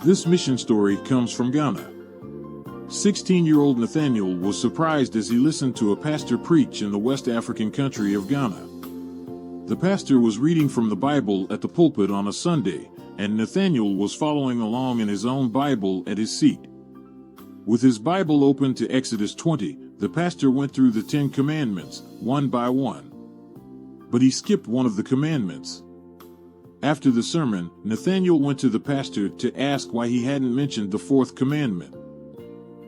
This mission story comes from Ghana. 16-year-old Nathaniel was surprised as he listened to a pastor preach in the West African country of Ghana. The pastor was reading from the Bible at the pulpit on a Sunday, and Nathaniel was following along in his own Bible at his seat. With his Bible open to Exodus 20, the pastor went through the 10 commandments, one by one. But he skipped one of the commandments. After the sermon, Nathaniel went to the pastor to ask why he hadn't mentioned the 4th commandment.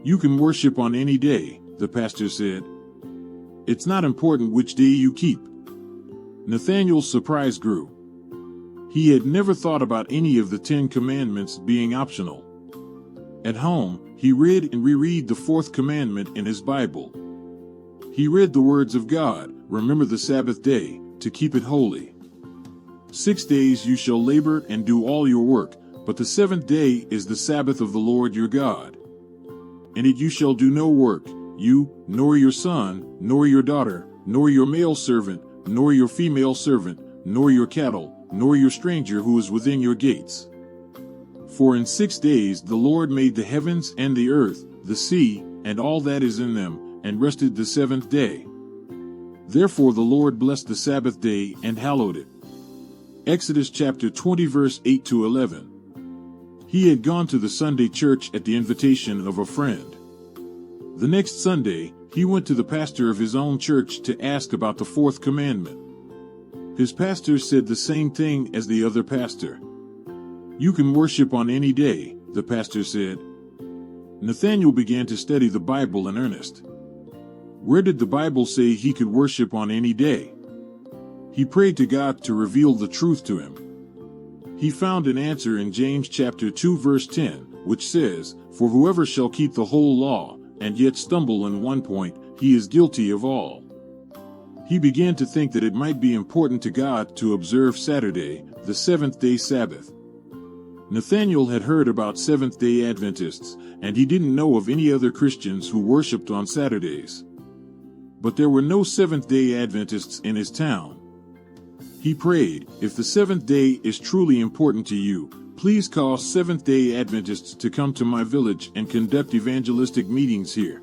"You can worship on any day," the pastor said. "It's not important which day you keep." Nathaniel's surprise grew. He had never thought about any of the 10 commandments being optional. At home, he read and reread the 4th commandment in his Bible. He read the words of God, "Remember the Sabbath day, to keep it holy. 6 days you shall labor and do all your work, but the 7th day is the Sabbath of the Lord your God. In it you shall do no work, you, nor your son, nor your daughter, nor your male servant, nor your female servant, nor your cattle, nor your stranger who is within your gates. For in 6 days the Lord made the heavens and the earth, the sea, and all that is in them, and rested the 7th day. Therefore the Lord blessed the Sabbath day and hallowed it." Exodus chapter 20 verse 8 to 11. He had gone to the Sunday church at the invitation of a friend. The next Sunday, he went to the pastor of his own church to ask about the 4th commandment. His pastor said the same thing as the other pastor. "You can worship on any day," the pastor said. Nathaniel began to study the Bible in earnest. Where did the Bible say he could worship on any day? He prayed to God to reveal the truth to him. He found an answer in James chapter 2 verse 10, which says, "For whoever shall keep the whole law, and yet stumble in one point, he is guilty of all." He began to think that it might be important to God to observe Saturday, the 7th-day Sabbath. Nathaniel had heard about Seventh-day Adventists, and he didn't know of any other Christians who worshiped on Saturdays. But there were no Seventh-day Adventists in his town. He prayed, "If the 7th day is truly important to you, please call Seventh-day Adventists to come to my village and conduct evangelistic meetings here."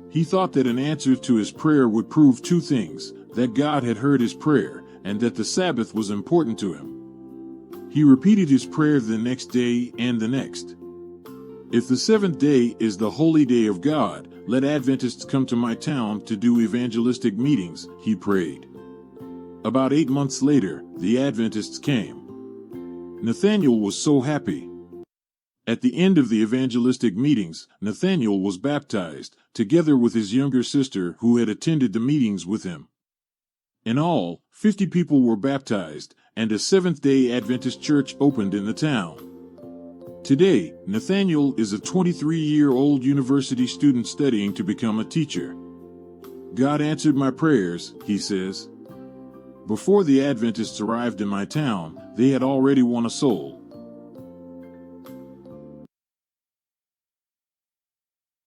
He thought that an answer to his prayer would prove 2 things, that God had heard his prayer, and that the Sabbath was important to him. He repeated his prayer the next day and the next. "If the 7th day is the holy day of God, let Adventists come to my town to do evangelistic meetings," he prayed. About 8 months later, the Adventists came. Nathaniel was so happy. At the end of the evangelistic meetings, Nathaniel was baptized, together with his younger sister who had attended the meetings with him. In all, 50 people were baptized, and a Seventh-day Adventist church opened in the town. Today, Nathaniel is a 23-year-old university student studying to become a teacher. "God answered my prayers," he says. "Before the Adventists arrived in my town, they had already won a soul."